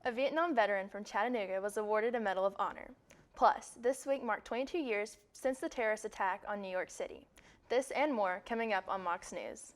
A Vietnam veteran from Chattanooga was awarded a Medal of Honor. Plus, this week marked 22 years since the terrorist attack on New York City. This and more coming up on Mocs News.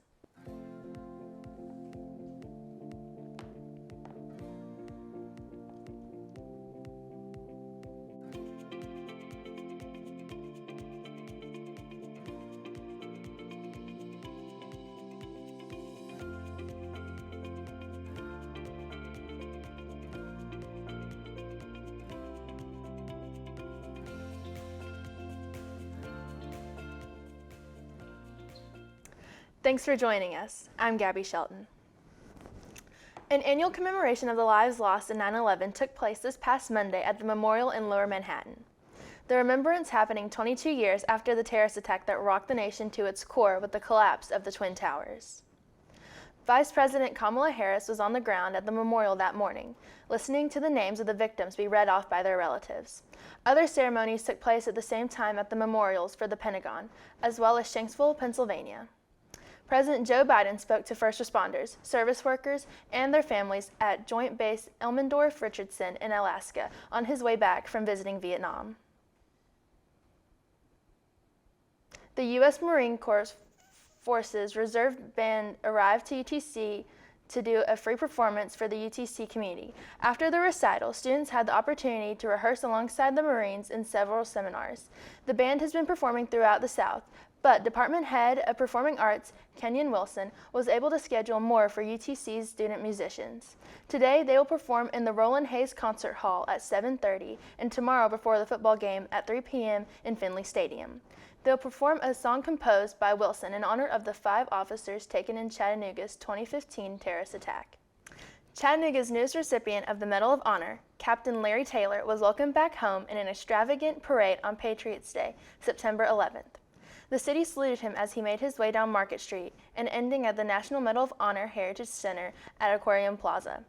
Thanks for joining us. I'm Gabby Shelton. An annual commemoration of the lives lost in 9/11 took place this past Monday at the memorial in Lower Manhattan. The remembrance happening 22 years after the terrorist attack that rocked the nation to its core with the collapse of the Twin Towers. Vice President Kamala Harris was on the ground at the memorial that morning, listening to the names of the victims be read off by their relatives. Other ceremonies took place at the same time at the memorials for the Pentagon, as well as Shanksville, Pennsylvania. President Joe Biden spoke to first responders, service workers, and their families at Joint Base Elmendorf-Richardson in Alaska on his way back from visiting Vietnam. The U.S. Marine Corps Forces Reserve Band arrived to UTC to do a free performance for the UTC community. After the recital, students had the opportunity to rehearse alongside the Marines in several seminars. The band has been performing throughout the South, but Department Head of Performing Arts, Kenyon Wilson, was able to schedule more for UTC's student musicians. Today, they will perform in the Roland Hayes Concert Hall at 7:30 and tomorrow before the football game at 3 p.m. in Finley Stadium. They'll perform a song composed by Wilson in honor of the 5 officers taken in Chattanooga's 2015 terrorist attack. Chattanooga's newest recipient of the Medal of Honor, Captain Larry Taylor, was welcomed back home in an extravagant parade on Patriots' Day, September 11th. The city saluted him as he made his way down Market Street and ending at the National Medal of Honor Heritage Center at Aquarium Plaza.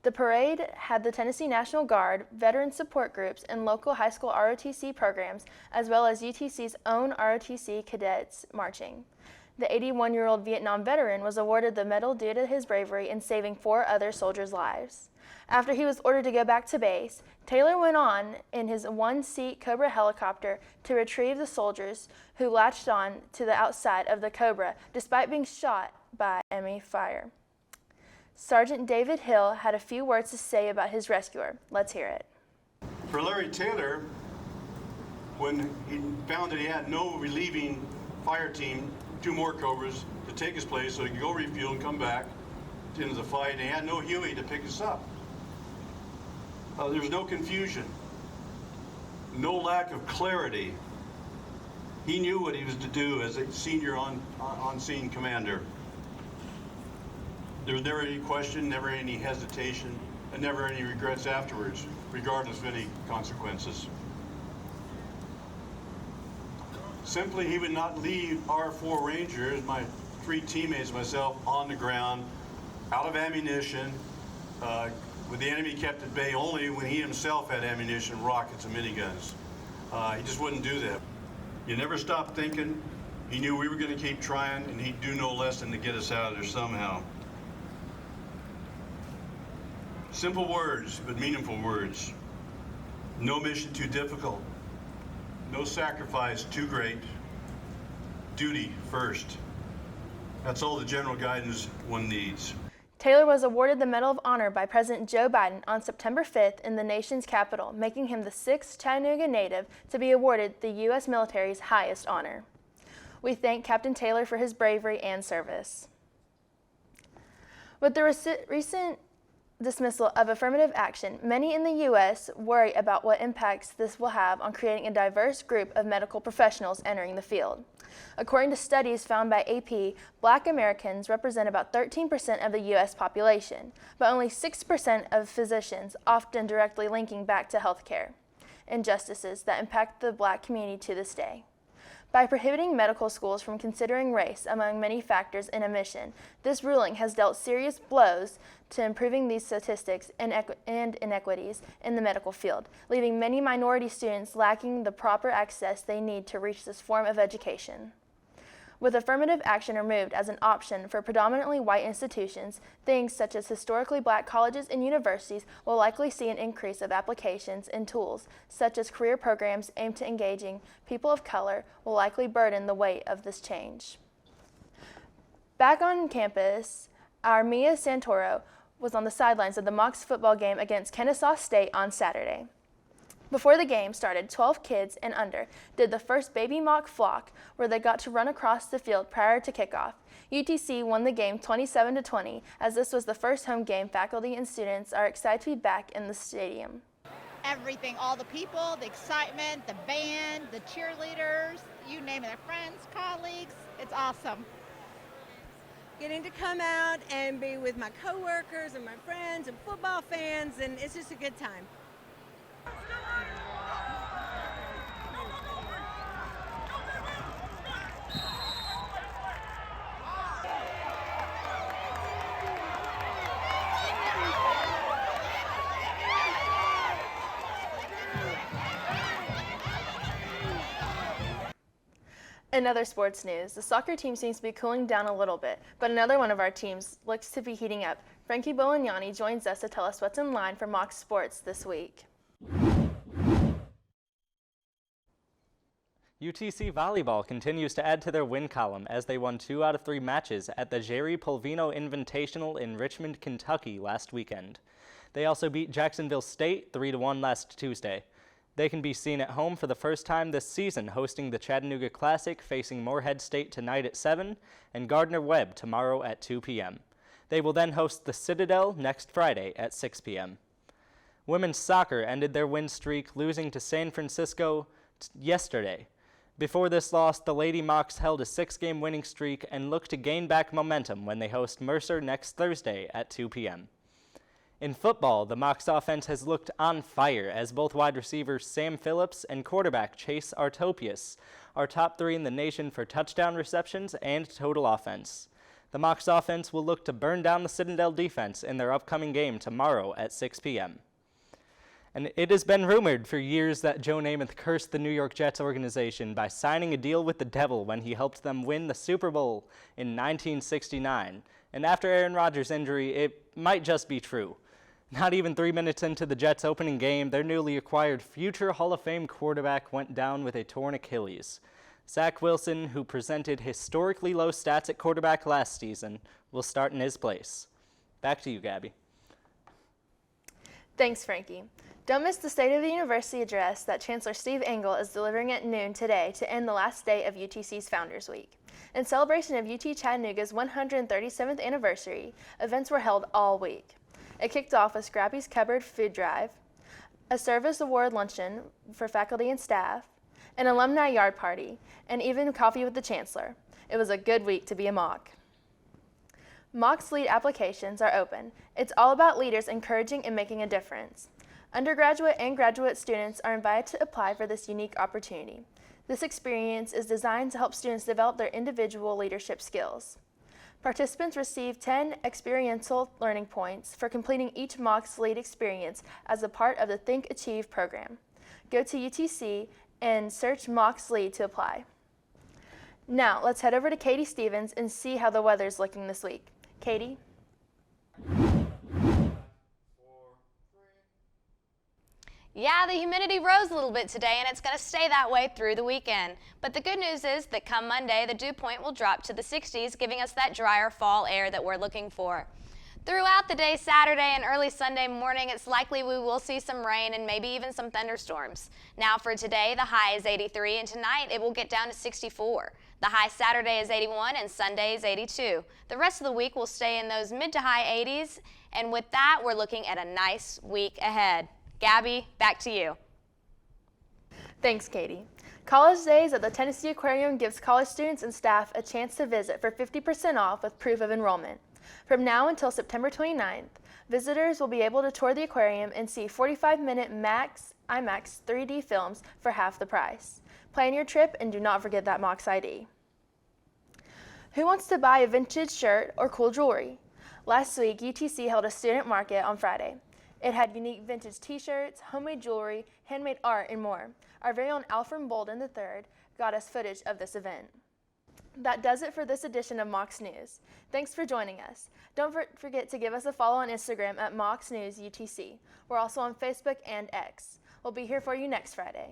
The parade had the Tennessee National Guard, veteran support groups, and local high school ROTC programs, as well as UTC's own ROTC cadets marching. The 81-year-old Vietnam veteran was awarded the medal due to his bravery in saving 4 other soldiers' lives. After he was ordered to go back to base, Taylor went on in his one-seat Cobra helicopter to retrieve the soldiers who latched on to the outside of the Cobra despite being shot by enemy fire. Sergeant David Hill had a few words to say about his rescuer. Let's hear it. For Larry Taylor, when he found that he had no relieving fire team, 2 more Cobras to take his place so he could go refuel and come back into the fight, and he had no Huey to pick us up. There was no confusion, no lack of clarity. He knew what he was to do as a senior on-scene commander. There was never any question, never any hesitation, and never any regrets afterwards, regardless of any consequences. Simply, he would not leave our 4 Rangers, my 3 teammates, myself, on the ground, out of ammunition, with the enemy kept at bay only when he himself had ammunition, rockets, and miniguns. He just wouldn't do that. He never stopped thinking. He knew we were going to keep trying, and he'd do no less than to get us out of there somehow. Simple words, but meaningful words. No mission too difficult. No sacrifice too great. Duty first. That's all the general guidance one needs. Taylor was awarded the Medal of Honor by President Joe Biden on September 5th in the nation's capital, making him the 6th Chattanooga native to be awarded the U.S. military's highest honor. We thank Captain Taylor for his bravery and service. With the recent dismissal of affirmative action, many in the U.S. worry about what impacts this will have on creating a diverse group of medical professionals entering the field. According to studies found by AP, Black Americans represent about 13% of the U.S. population, but only 6% of physicians, often directly linking back to healthcare injustices that impact the Black community to this day. By prohibiting medical schools from considering race among many factors in admission, this ruling has dealt serious blows to improving these statistics and inequities in the medical field, leaving many minority students lacking the proper access they need to reach this form of education. With affirmative action removed as an option for predominantly white institutions, things such as historically black colleges and universities will likely see an increase of applications, and tools such as career programs aimed at engaging people of color will likely burden the weight of this change. Back on campus, our Mia Santoro was on the sidelines of the Mocs football game against Kennesaw State on Saturday. Before the game started, 12 kids and under did the first baby mock flock, where they got to run across the field prior to kickoff. UTC won the game 27-20, as this was the first home game. Faculty and students are excited to be back in the stadium. Everything, all the people, the excitement, the band, the cheerleaders, you name it, their friends, colleagues, it's awesome. Getting to come out and be with my coworkers and my friends and football fans, and it's just a good time. In other sports news, the soccer team seems to be cooling down a little bit, but another one of our teams looks to be heating up. Frankie Bolognani joins us to tell us what's in line for Mocs sports this week. UTC volleyball continues to add to their win column as they won 2 out of 3 matches at the Jerry Polvino Invitational in Richmond, Kentucky last weekend. They also beat Jacksonville State 3-1 last Tuesday. They can be seen at home for the first time this season, hosting the Chattanooga Classic, facing Morehead State tonight at 7 and Gardner-Webb tomorrow at 2 p.m. They will then host the Citadel next Friday at 6 p.m. Women's soccer ended their win streak, losing to San Francisco yesterday. Before this loss, the Lady Mocs held a 6-game winning streak and look to gain back momentum when they host Mercer next Thursday at 2 p.m. In football, the Mocs offense has looked on fire as both wide receivers Sam Phillips and quarterback Chase Artopius are top 3 in the nation for touchdown receptions and total offense. The Mocs offense will look to burn down the Citadel defense in their upcoming game tomorrow at 6 p.m. And it has been rumored for years that Joe Namath cursed the New York Jets organization by signing a deal with the devil when he helped them win the Super Bowl in 1969. And after Aaron Rodgers' injury, it might just be true. Not even 3 minutes into the Jets' opening game, their newly acquired future Hall of Fame quarterback went down with a torn Achilles. Zach Wilson, who presented historically low stats at quarterback last season, will start in his place. Back to you, Gabby. Thanks, Frankie. Don't miss the State of the University address that Chancellor Steve Engel is delivering at noon today to end the last day of UTC's Founders Week. In celebration of UT Chattanooga's 137th anniversary, events were held all week. It kicked off with Scrappy's Cupboard Food Drive, a service award luncheon for faculty and staff, an alumni yard party, and even coffee with the chancellor. It was a good week to be a Moc. Mocs lead applications are open. It's all about leaders encouraging and making a difference. Undergraduate and graduate students are invited to apply for this unique opportunity. This experience is designed to help students develop their individual leadership skills. Participants receive 10 experiential learning points for completing each Mocs lead experience as a part of the Think Achieve program. Go to UTC and search Mocs lead to apply. Now, let's head over to Katie Stevens and see how the weather's looking this week. Katie? Yeah, the humidity rose a little bit today, and it's going to stay that way through the weekend. But the good news is that come Monday, the dew point will drop to the 60s, giving us that drier fall air that we're looking for. Throughout the day, Saturday and early Sunday morning, it's likely we will see some rain and maybe even some thunderstorms. Now for today, the high is 83, and tonight it will get down to 64. The high Saturday is 81 and Sunday is 82. The rest of the week will stay in those mid to high 80s, and with that, we're looking at a nice week ahead. Gabby, back to you. Thanks, Katie. College Days at the Tennessee Aquarium gives college students and staff a chance to visit for 50% off with proof of enrollment. From now until September 29th, visitors will be able to tour the aquarium and see 45-minute IMAX 3D films for half the price. Plan your trip and do not forget that Mocs ID. Who wants to buy a vintage shirt or cool jewelry? Last week, UTC held a student market on Friday. It had unique vintage t-shirts, homemade jewelry, handmade art, and more. Our very own Alfred Bolden III got us footage of this event. That does it for this edition of Mocs News. Thanks for joining us. Don't forget to give us a follow on Instagram at Mocs News UTC. We're also on Facebook and X. We'll be here for you next Friday.